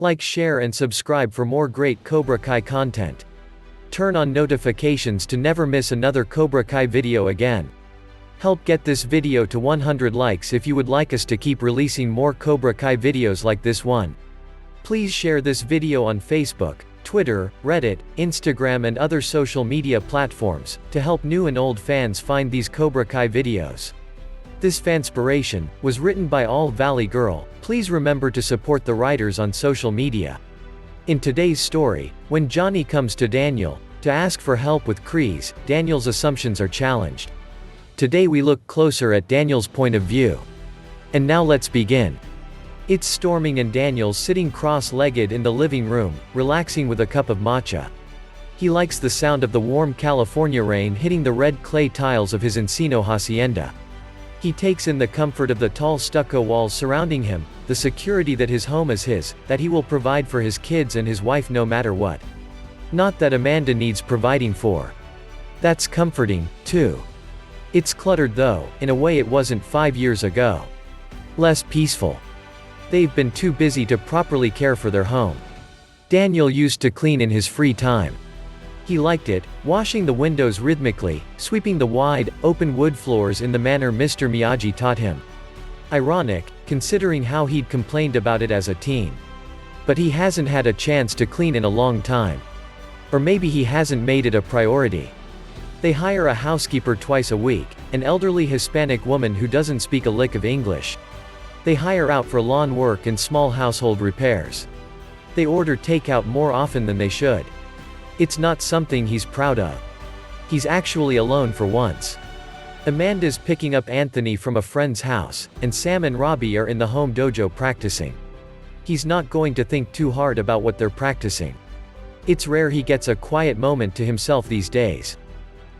Like, share and subscribe for more great Cobra Kai content. Turn on notifications to never miss another Cobra Kai video again. Help get this video to 100 likes if you would like us to keep releasing more Cobra Kai videos like this one. Please share this video on Facebook, Twitter, Reddit, Instagram and other social media platforms, to help new and old fans find these Cobra Kai videos. This fanspiration was written by All Valley Girl. Please remember to support the writers on social media. In today's story, when Johnny comes to Daniel to ask for help with Kreese, Daniel's assumptions are challenged. Today we look closer at Daniel's point of view. And now let's begin. It's storming and Daniel's sitting cross-legged in the living room, relaxing with a cup of matcha. He likes the sound of the warm California rain hitting the red clay tiles of his Encino hacienda. He takes in the comfort of the tall stucco walls surrounding him, the security that his home is his, that he will provide for his kids and his wife no matter what. Not that Amanda needs providing for. That's comforting, too. It's cluttered though, in a way it wasn't 5 years ago. Less peaceful. They've been too busy to properly care for their home. Daniel used to clean in his free time. He liked it, washing the windows rhythmically, sweeping the wide, open wood floors in the manner Mr. Miyagi taught him. Ironic, considering how he'd complained about it as a teen. But he hasn't had a chance to clean in a long time. Or maybe he hasn't made it a priority. They hire a housekeeper twice a week, an elderly Hispanic woman who doesn't speak a lick of English. They hire out for lawn work and small household repairs. They order takeout more often than they should. It's not something he's proud of. He's actually alone for once. Amanda's picking up Anthony from a friend's house, and Sam and Robbie are in the home dojo practicing. He's not going to think too hard about what they're practicing. It's rare he gets a quiet moment to himself these days.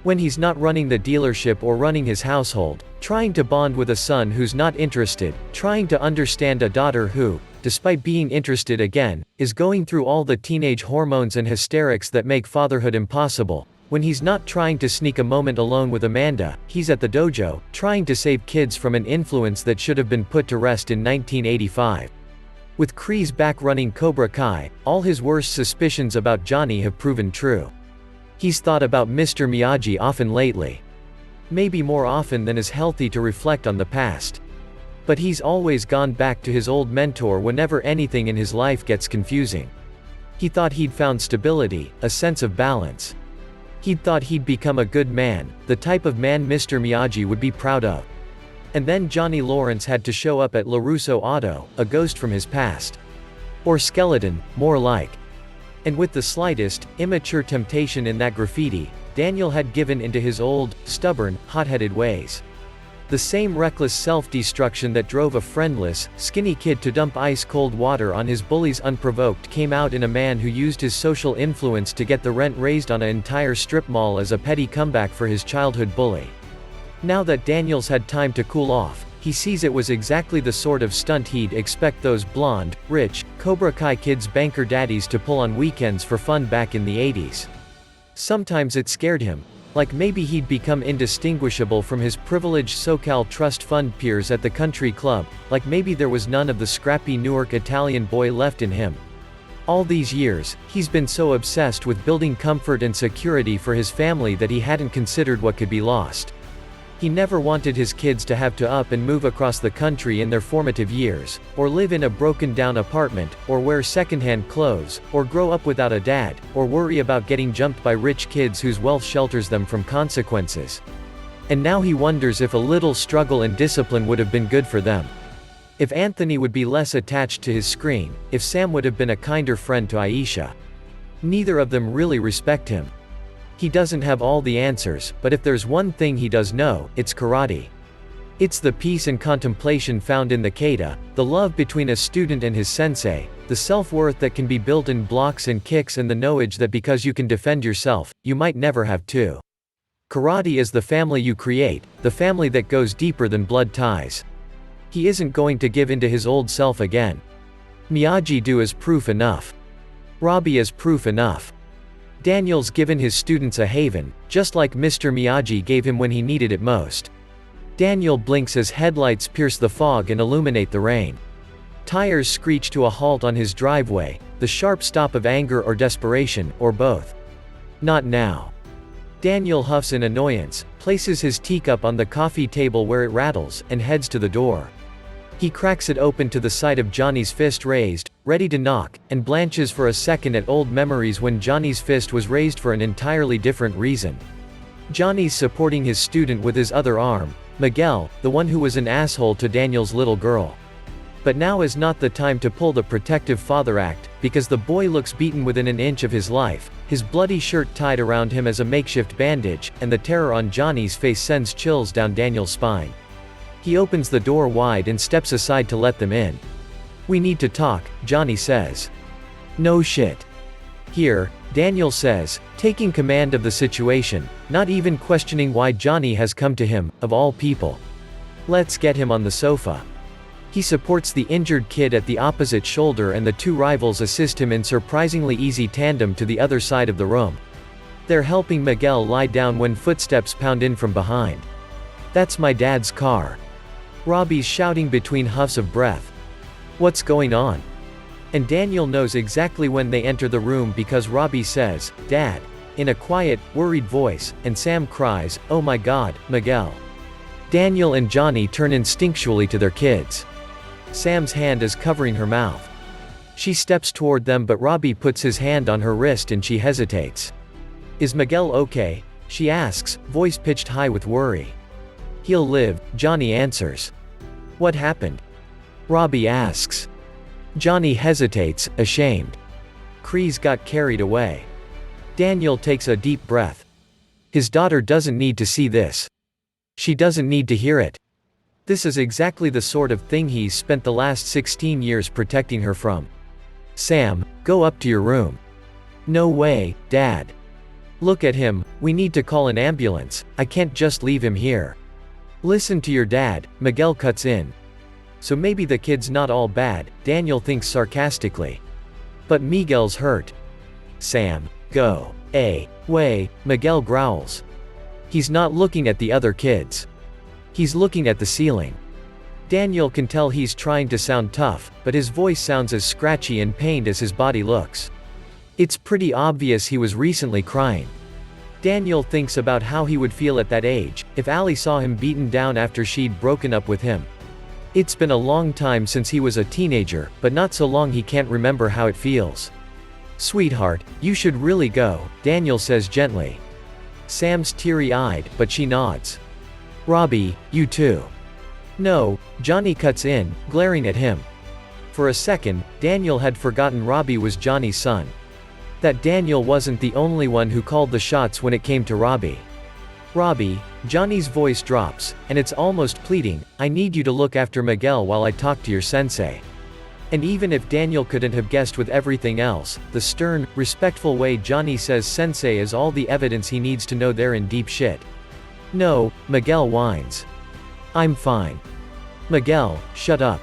When he's not running the dealership or running his household, trying to bond with a son who's not interested, trying to understand a daughter who, despite being interested again, is going through all the teenage hormones and hysterics that make fatherhood impossible. When he's not trying to sneak a moment alone with Amanda, he's at the dojo, trying to save kids from an influence that should have been put to rest in 1985. With Kreese back running Cobra Kai, all his worst suspicions about Johnny have proven true. He's thought about Mr. Miyagi often lately. Maybe more often than is healthy to reflect on the past. But he's always gone back to his old mentor whenever anything in his life gets confusing. He thought he'd found stability, a sense of balance. He'd thought he'd become a good man, the type of man Mr. Miyagi would be proud of. And then Johnny Lawerence had to show up at LaRusso Auto, a ghost from his past. Or skeleton, more like. And with the slightest, immature temptation in that graffiti, Daniel had given into his old, stubborn, hot-headed ways. The same reckless self-destruction that drove a friendless, skinny kid to dump ice-cold water on his bullies unprovoked came out in a man who used his social influence to get the rent raised on an entire strip mall as a petty comeback for his childhood bully. Now that Daniel's had time to cool off, he sees it was exactly the sort of stunt he'd expect those blonde, rich, Cobra Kai kids' banker daddies to pull on weekends for fun back in the 80s. Sometimes it scared him. Like maybe he'd become indistinguishable from his privileged SoCal trust fund peers at the country club, like maybe there was none of the scrappy Newark Italian boy left in him. All these years, he's been so obsessed with building comfort and security for his family that he hadn't considered what could be lost. He never wanted his kids to have to up and move across the country in their formative years, or live in a broken-down apartment, or wear secondhand clothes, or grow up without a dad, or worry about getting jumped by rich kids whose wealth shelters them from consequences. And now he wonders if a little struggle and discipline would have been good for them. If Anthony would be less attached to his screen, if Sam would have been a kinder friend to Aisha. Neither of them really respect him. He doesn't have all the answers, but if there's one thing he does know, it's karate. It's the peace and contemplation found in the kata, the love between a student and his sensei, the self-worth that can be built in blocks and kicks and the knowledge that because you can defend yourself, you might never have to. Karate is the family you create, the family that goes deeper than blood ties. He isn't going to give into his old self again. Miyagi-Do is proof enough. Robbie is proof enough. Daniel's given his students a haven, just like Mr. Miyagi gave him when he needed it most. Daniel blinks as headlights pierce the fog and illuminate the rain. Tires screech to a halt on his driveway, the sharp stop of anger or desperation, or both. Not now. Daniel huffs in annoyance, places his teacup on the coffee table where it rattles, and heads to the door. He cracks it open to the sight of Johnny's fist raised, ready to knock, and blanches for a second at old memories when Johnny's fist was raised for an entirely different reason. Johnny's supporting his student with his other arm, Miguel, the one who was an asshole to Daniel's little girl. But now is not the time to pull the protective father act, because the boy looks beaten within an inch of his life, his bloody shirt tied around him as a makeshift bandage, and the terror on Johnny's face sends chills down Daniel's spine. He opens the door wide and steps aside to let them in. "We need to talk," Johnny says. "No shit." "Here," Daniel says, taking command of the situation, not even questioning why Johnny has come to him, of all people. "Let's get him on the sofa." He supports the injured kid at the opposite shoulder and the two rivals assist him in surprisingly easy tandem to the other side of the room. They're helping Miguel lie down when footsteps pound in from behind. "That's my dad's car." Robbie's shouting between huffs of breath. "What's going on?" And Daniel knows exactly when they enter the room because Robbie says, "Dad," in a quiet, worried voice, and Sam cries, "Oh my God, Miguel." Daniel and Johnny turn instinctually to their kids. Sam's hand is covering her mouth. She steps toward them but Robbie puts his hand on her wrist and she hesitates. "Is Miguel okay?" she asks, voice pitched high with worry. "He'll live," Johnny answers. "What happened?" Robbie asks. Johnny hesitates, ashamed. Kreese got carried away. Daniel takes a deep breath. His daughter doesn't need to see this. She doesn't need to hear it. This is exactly the sort of thing he's spent the last 16 years protecting her from. "Sam, go up to your room." "No way, Dad. Look at him, we need to call an ambulance, I can't just leave him here." "Listen to your dad," Miguel cuts in. "So maybe the kid's not all bad," Daniel thinks sarcastically. "But Miguel's hurt." "Sam, go away," Miguel growls. He's not looking at the other kids. He's looking at the ceiling. Daniel can tell he's trying to sound tough, but his voice sounds as scratchy and pained as his body looks. It's pretty obvious he was recently crying. Daniel thinks about how he would feel at that age, if Allie saw him beaten down after she'd broken up with him. It's been a long time since he was a teenager, but not so long he can't remember how it feels. "Sweetheart, you should really go," Daniel says gently. Sam's teary-eyed, but she nods. "Robbie, you too." "No," Johnny cuts in, glaring at him. For a second, Daniel had forgotten Robbie was Johnny's son. That Daniel wasn't the only one who called the shots when it came to Robbie. "Robbie," Johnny's voice drops, and it's almost pleading, "I need you to look after Miguel while I talk to your sensei." And even if Daniel couldn't have guessed with everything else, the stern, respectful way Johnny says sensei is all the evidence he needs to know they're in deep shit. "No," Miguel whines. "I'm fine." "Miguel, shut up."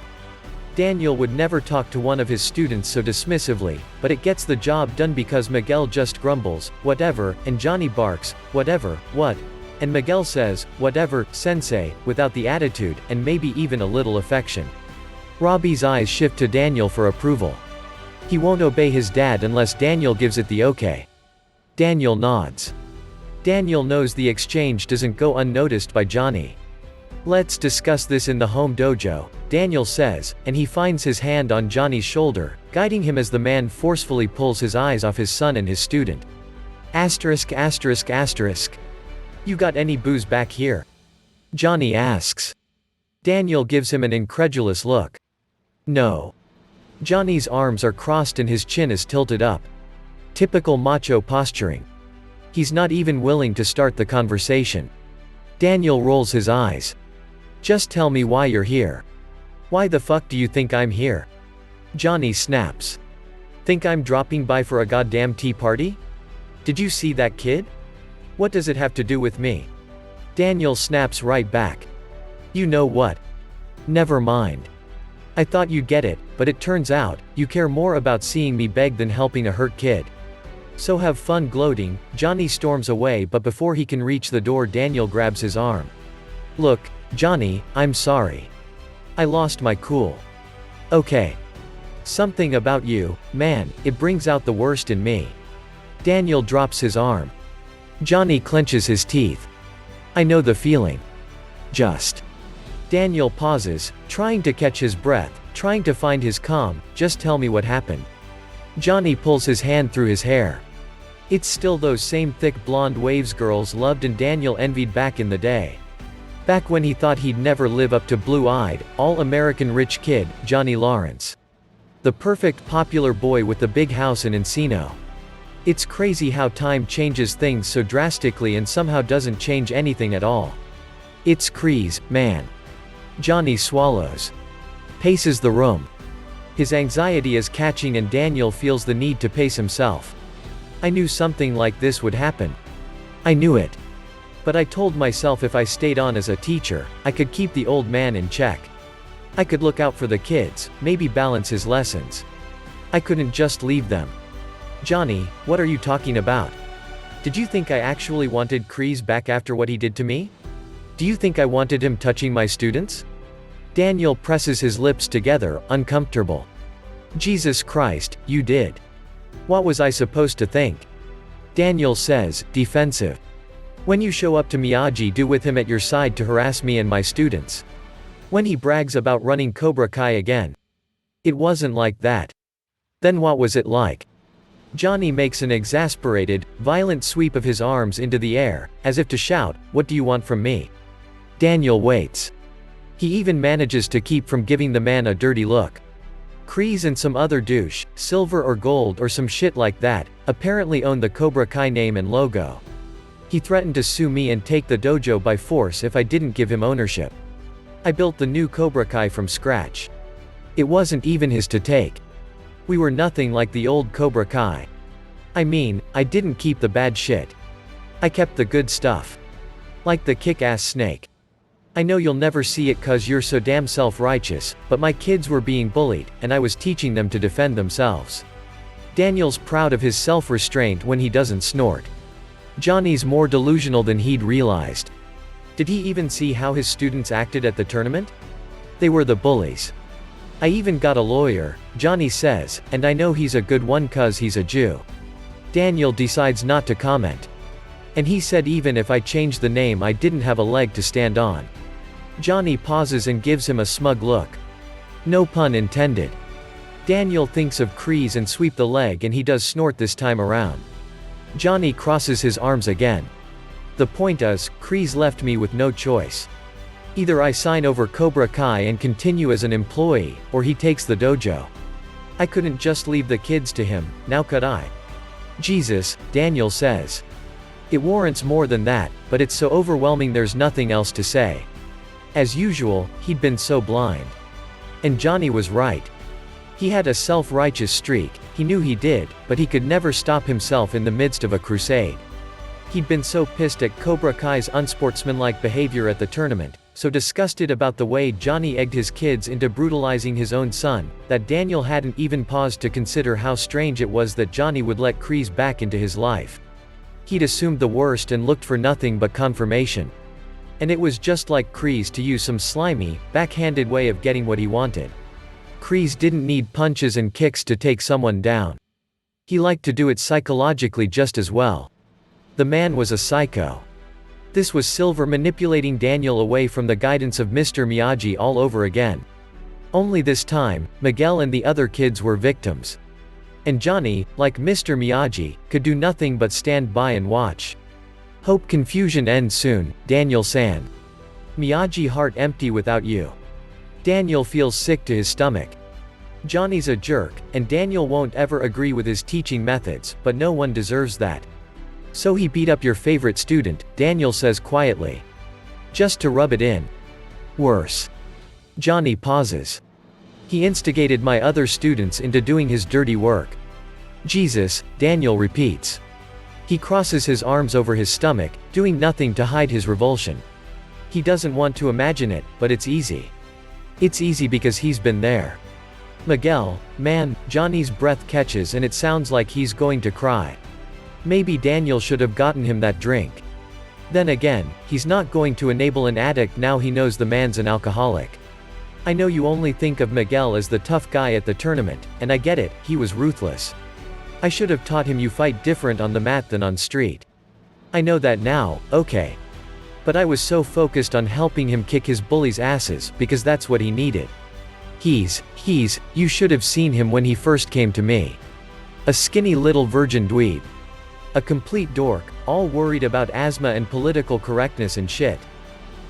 Daniel would never talk to one of his students so dismissively, but it gets the job done because Miguel just grumbles, "Whatever," and Johnny barks, "Whatever, what?" And Miguel says, "Whatever, sensei," without the attitude, and maybe even a little affection. Robbie's eyes shift to Daniel for approval. He won't obey his dad unless Daniel gives it the okay. Daniel nods. Daniel knows the exchange doesn't go unnoticed by Johnny. "Let's discuss this in the home dojo," Daniel says, and he finds his hand on Johnny's shoulder, guiding him as the man forcefully pulls his eyes off his son and his student. Asterisk asterisk asterisk. "You got any booze back here?" Johnny asks. Daniel gives him an incredulous look. "No." Johnny's arms are crossed and his chin is tilted up. Typical macho posturing. He's not even willing to start the conversation. Daniel rolls his eyes. "Just tell me why you're here." "Why the fuck do you think I'm here?" Johnny snaps. "Think I'm dropping by for a goddamn tea party? Did you see that kid? What does it have to do with me?" Daniel snaps right back. "You know what? Never mind. I thought you'd get it, but it turns out, you care more about seeing me beg than helping a hurt kid. So have fun gloating." Johnny storms away, but before he can reach the door Daniel grabs his arm. "Look, Johnny, I'm sorry. I lost my cool. Okay. Something about you, man, it brings out the worst in me. Daniel drops his arm. Johnny clenches his teeth. I know the feeling. Just. Daniel pauses, trying to catch his breath, trying to find his calm. Just tell me what happened. Johnny pulls his hand through his hair. It's still those same thick blonde waves girls loved and Daniel envied back in the day. Back when he thought he'd never live up to blue-eyed, all-American rich kid, Johnny Lawerence. The perfect popular boy with the big house in Encino. It's crazy how time changes things so drastically and somehow doesn't change anything at all. It's Kreese, man. Johnny swallows. Paces the room. His anxiety is catching and Daniel feels the need to pace himself. I knew something like this would happen. I knew it. But I told myself if I stayed on as a teacher, I could keep the old man in check. I could look out for the kids, maybe balance his lessons. I couldn't just leave them. Johnny, what are you talking about? Did you think I actually wanted Kreese back after what he did to me? Do you think I wanted him touching my students? Daniel presses his lips together, uncomfortable. Jesus Christ, you did. What was I supposed to think? Daniel says, defensive. When you show up to Miyagi, do with him at your side to harass me and my students. When he brags about running Cobra Kai again. It wasn't like that. Then what was it like? Johnny makes an exasperated, violent sweep of his arms into the air, as if to shout, what do you want from me? Daniel waits. He even manages to keep from giving the man a dirty look. Kreese and some other douche, silver or gold or some shit like that, apparently own the Cobra Kai name and logo. He threatened to sue me and take the dojo by force if I didn't give him ownership. I built the new Cobra Kai from scratch. It wasn't even his to take. We were nothing like the old Cobra Kai. I mean, I didn't keep the bad shit. I kept the good stuff. Like the kick-ass snake. I know you'll never see it cause you're so damn self-righteous, but my kids were being bullied, and I was teaching them to defend themselves. Daniel's proud of his self-restraint when he doesn't snort. Johnny's more delusional than he'd realized. Did he even see how his students acted at the tournament? They were the bullies. I even got a lawyer, Johnny says, and I know he's a good one cause he's a Jew. Daniel decides not to comment. And he said even if I changed the name I didn't have a leg to stand on. Johnny pauses and gives him a smug look. No pun intended. Daniel thinks of Kreese and sweep the leg and he does snort this time around. Johnny crosses his arms again. The point is, Kreese left me with no choice. Either I sign over Cobra Kai and continue as an employee, or he takes the dojo. I couldn't just leave the kids to him, now could I? Jesus, Daniel says. It warrants more than that, but it's so overwhelming there's nothing else to say. As usual, he'd been so blind. And Johnny was right. He had a self-righteous streak, he knew he did, but he could never stop himself in the midst of a crusade. He'd been so pissed at Cobra Kai's unsportsmanlike behavior at the tournament, so disgusted about the way Johnny egged his kids into brutalizing his own son, that Daniel hadn't even paused to consider how strange it was that Johnny would let Kreese back into his life. He'd assumed the worst and looked for nothing but confirmation. And it was just like Kreese to use some slimy, backhanded way of getting what he wanted. Kreese didn't need punches and kicks to take someone down. He liked to do it psychologically just as well. The man was a psycho. This was Silver manipulating Daniel away from the guidance of Mr. Miyagi all over again. Only this time, Miguel and the other kids were victims. And Johnny, like Mr. Miyagi, could do nothing but stand by and watch. Hope confusion ends soon, Daniel San. Miyagi heart empty without you. Daniel feels sick to his stomach. Johnny's a jerk, and Daniel won't ever agree with his teaching methods, but no one deserves that. So he beat up your favorite student, Daniel says quietly. Just to rub it in. Worse. Johnny pauses. He instigated my other students into doing his dirty work. Jesus, Daniel repeats. He crosses his arms over his stomach, doing nothing to hide his revulsion. He doesn't want to imagine it, but it's easy. It's easy because he's been there. Miguel, man, Johnny's breath catches and it sounds like he's going to cry. Maybe Daniel should have gotten him that drink. Then again, he's not going to enable an addict now he knows the man's an alcoholic. I know you only think of Miguel as the tough guy at the tournament, and I get it, he was ruthless. I should have taught him you fight different on the mat than on street. I know that now, okay. But I was so focused on helping him kick his bullies' asses, because that's what he needed. You should have seen him when he first came to me. A skinny little virgin dweeb. A complete dork, all worried about asthma and political correctness and shit.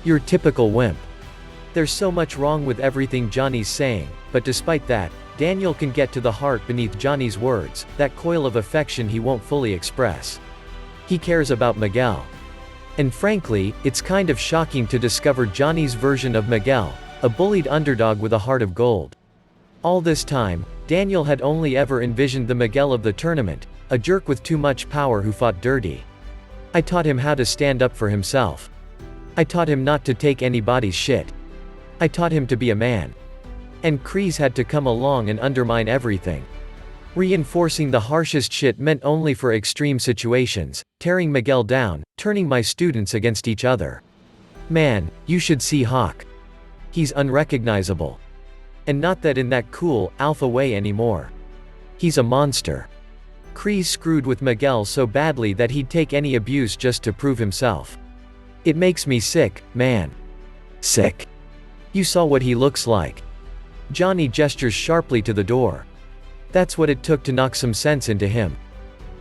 Your typical wimp. There's so much wrong with everything Johnny's saying, but despite that, Daniel can get to the heart beneath Johnny's words, that coil of affection he won't fully express. He cares about Miguel. And frankly, it's kind of shocking to discover Johnny's version of Miguel, a bullied underdog with a heart of gold. All this time, Daniel had only ever envisioned the Miguel of the tournament, a jerk with too much power who fought dirty. I taught him how to stand up for himself. I taught him not to take anybody's shit. I taught him to be a man. And Kreese had to come along and undermine everything. Reinforcing the harshest shit meant only for extreme situations, tearing Miguel down, turning my students against each other. Man, you should see Hawk. He's unrecognizable. And not that in that cool, alpha way anymore. He's a monster. Kreese screwed with Miguel so badly that he'd take any abuse just to prove himself. It makes me sick, man. Sick. You saw what he looks like. Johnny gestures sharply to the door. That's what it took to knock some sense into him.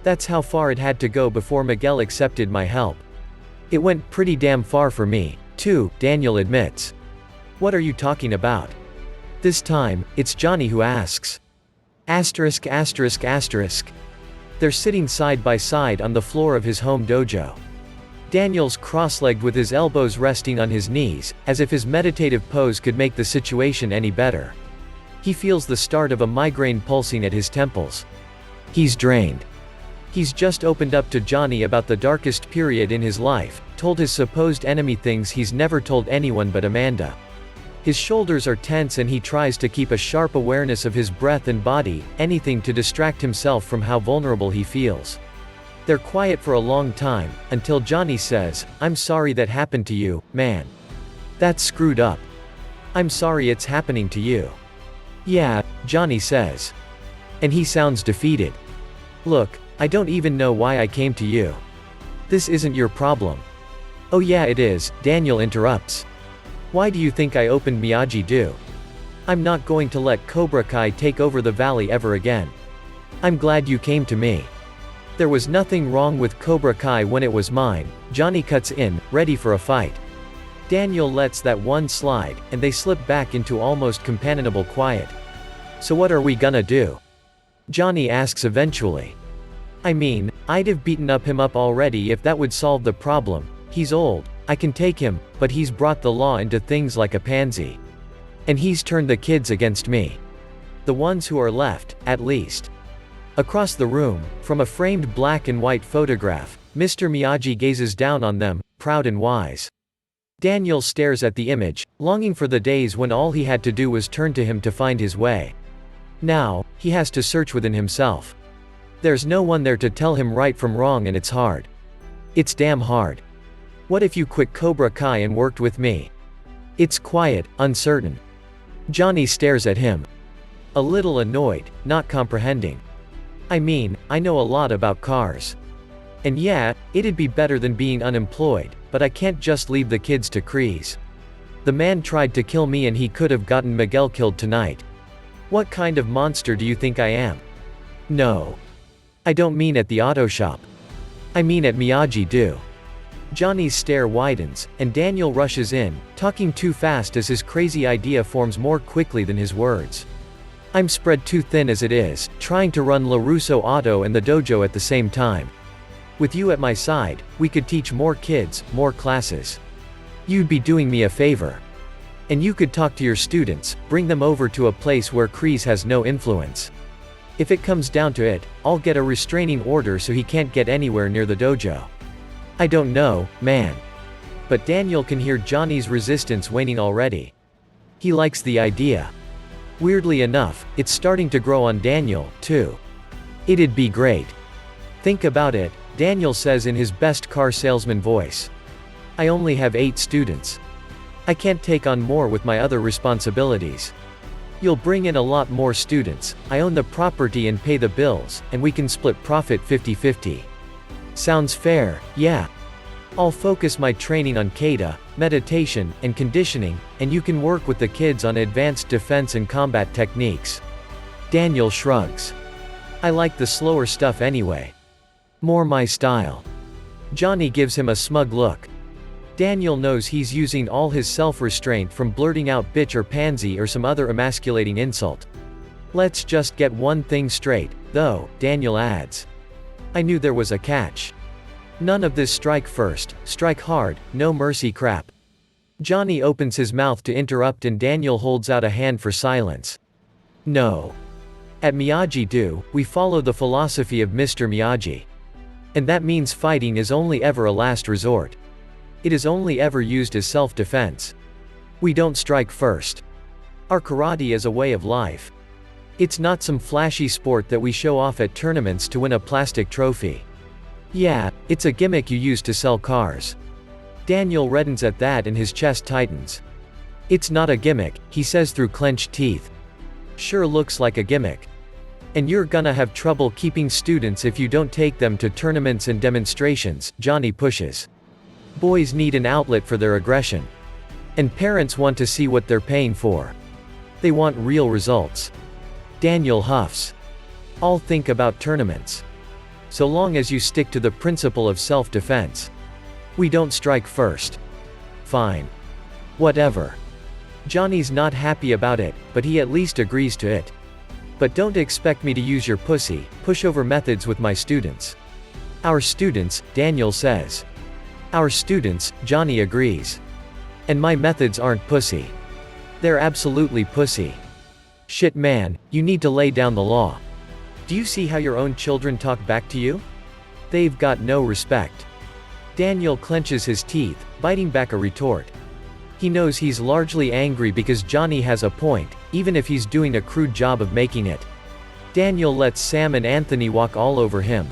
That's how far it had to go before Miguel accepted my help. It went pretty damn far for me, too, Daniel admits. What are you talking about? This time, it's Johnny who asks. Asterisk. They're sitting side by side on the floor of his home dojo. Daniel's cross-legged with his elbows resting on his knees, as if his meditative pose could make the situation any better. He feels the start of a migraine pulsing at his temples. He's drained. He's just opened up to Johnny about the darkest period in his life, told his supposed enemy things he's never told anyone but Amanda. His shoulders are tense and he tries to keep a sharp awareness of his breath and body, anything to distract himself from how vulnerable he feels. They're quiet for a long time, until Johnny says, I'm sorry that happened to you, man. That's screwed up. I'm sorry it's happening to you. Yeah, Johnny says. And he sounds defeated. Look, I don't even know why I came to you. This isn't your problem. Oh yeah it is, Daniel interrupts. Why do you think I opened Miyagi-Do? I'm not going to let Cobra Kai take over the valley ever again. I'm glad you came to me. There was nothing wrong with Cobra Kai when it was mine. Johnny cuts in, ready for a fight. Daniel lets that one slide, and they slip back into almost companionable quiet. So what are we gonna do? Johnny asks eventually. I mean, I'd have beaten him up already if that would solve the problem. He's old, I can take him, but he's brought the law into things like a pansy. And he's turned the kids against me. The ones who are left, at least. Across the room, from a framed black and white photograph, Mr. Miyagi gazes down on them, proud and wise. Daniel stares at the image, longing for the days when all he had to do was turn to him to find his way. Now, he has to search within himself. There's no one there to tell him right from wrong and it's hard. It's damn hard. What if you quit Cobra Kai and worked with me? It's quiet, uncertain. Johnny stares at him. A little annoyed, not comprehending. I mean, I know a lot about cars. And yeah, it'd be better than being unemployed, but I can't just leave the kids to Kreese. The man tried to kill me and he could have gotten Miguel killed tonight. What kind of monster do you think I am? No. I don't mean at the auto shop. I mean at Miyagi-Do. Johnny's stare widens, and Daniel rushes in, talking too fast as his crazy idea forms more quickly than his words. I'm spread too thin as it is, trying to run LaRusso Auto and the dojo at the same time. With you at my side, we could teach more kids, more classes. You'd be doing me a favor. And you could talk to your students, bring them over to a place where Kreese has no influence. If it comes down to it, I'll get a restraining order so he can't get anywhere near the dojo. I don't know, man. But Daniel can hear Johnny's resistance waning already. He likes the idea. Weirdly enough, it's starting to grow on Daniel, too. It'd be great. Think about it, Daniel says in his best car salesman voice. I only have 8 students. I can't take on more with my other responsibilities. You'll bring in a lot more students, I own the property and pay the bills, and we can split profit 50-50. Sounds fair, yeah. I'll focus my training on kata, meditation, and conditioning, and you can work with the kids on advanced defense and combat techniques. Daniel shrugs. I like the slower stuff anyway. More my style. Johnny gives him a smug look. Daniel knows he's using all his self-restraint from blurting out bitch or pansy or some other emasculating insult. Let's just get one thing straight, though, Daniel adds. I knew there was a catch. None of this strike first, strike hard, no mercy crap. Johnny opens his mouth to interrupt and Daniel holds out a hand for silence. No. At Miyagi-Do, we follow the philosophy of Mr. Miyagi. And that means fighting is only ever a last resort. It is only ever used as self-defense. We don't strike first. Our karate is a way of life. It's not some flashy sport that we show off at tournaments to win a plastic trophy. Yeah, it's a gimmick you use to sell cars. Daniel reddens at that and his chest tightens. It's not a gimmick, he says through clenched teeth. Sure looks like a gimmick. And you're gonna have trouble keeping students if you don't take them to tournaments and demonstrations, Johnny pushes. Boys need an outlet for their aggression. And parents want to see what they're paying for. They want real results. Daniel huffs. I'll think about tournaments. So long as you stick to the principle of self-defense. We don't strike first. Fine. Whatever. Johnny's not happy about it, but he at least agrees to it. But don't expect me to use your pushover methods with my students. Our students, Daniel says. Our students, Johnny agrees. And my methods aren't pussy. They're absolutely pussy. Shit man, you need to lay down the law. Do you see how your own children talk back to you? They've got no respect. Daniel clenches his teeth, biting back a retort. He knows he's largely angry because Johnny has a point, even if he's doing a crude job of making it. Daniel lets Sam and Anthony walk all over him.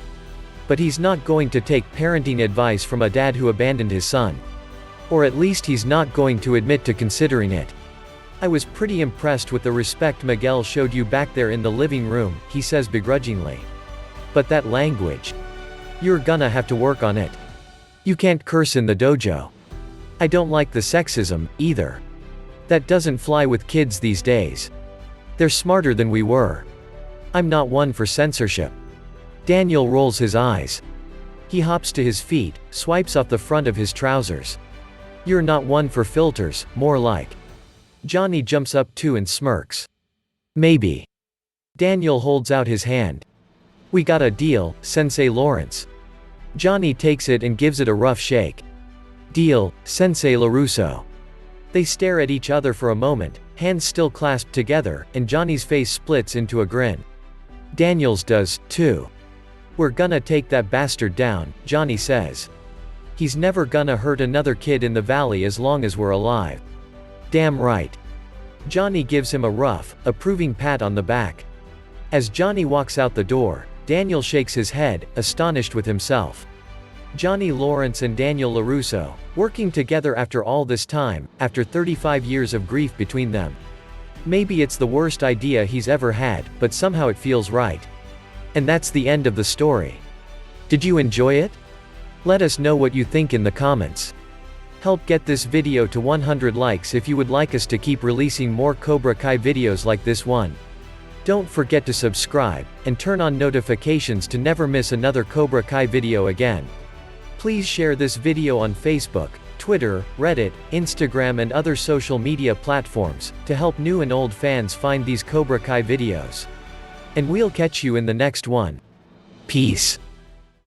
But he's not going to take parenting advice from a dad who abandoned his son. Or at least he's not going to admit to considering it. I was pretty impressed with the respect Miguel showed you back there in the living room, he says begrudgingly. But that language. You're gonna have to work on it. You can't curse in the dojo. I don't like the sexism, either. That doesn't fly with kids these days. They're smarter than we were. I'm not one for censorship. Daniel rolls his eyes. He hops to his feet, swipes off the front of his trousers. You're not one for filters, more like. Johnny jumps up too and smirks. Maybe. Daniel holds out his hand. We got a deal, Sensei Lawrence. Johnny takes it and gives it a rough shake. Deal, Sensei LaRusso. They stare at each other for a moment, hands still clasped together, and Johnny's face splits into a grin. Daniel's does, too. We're gonna take that bastard down, Johnny says. He's never gonna hurt another kid in the valley as long as we're alive. Damn right. Johnny gives him a rough, approving pat on the back. As Johnny walks out the door, Daniel shakes his head, astonished with himself. Johnny Lawrence and Daniel LaRusso, working together after all this time, after 35 years of grief between them. Maybe it's the worst idea he's ever had, but somehow it feels right. And that's the end of the story. Did you enjoy it? Let us know what you think in the comments. Help get this video to 100 likes if you would like us to keep releasing more Cobra Kai videos like this one. Don't forget to subscribe, and turn on notifications to never miss another Cobra Kai video again. Please share this video on Facebook, Twitter, Reddit, Instagram and other social media platforms, to help new and old fans find these Cobra Kai videos. And we'll catch you in the next one. Peace.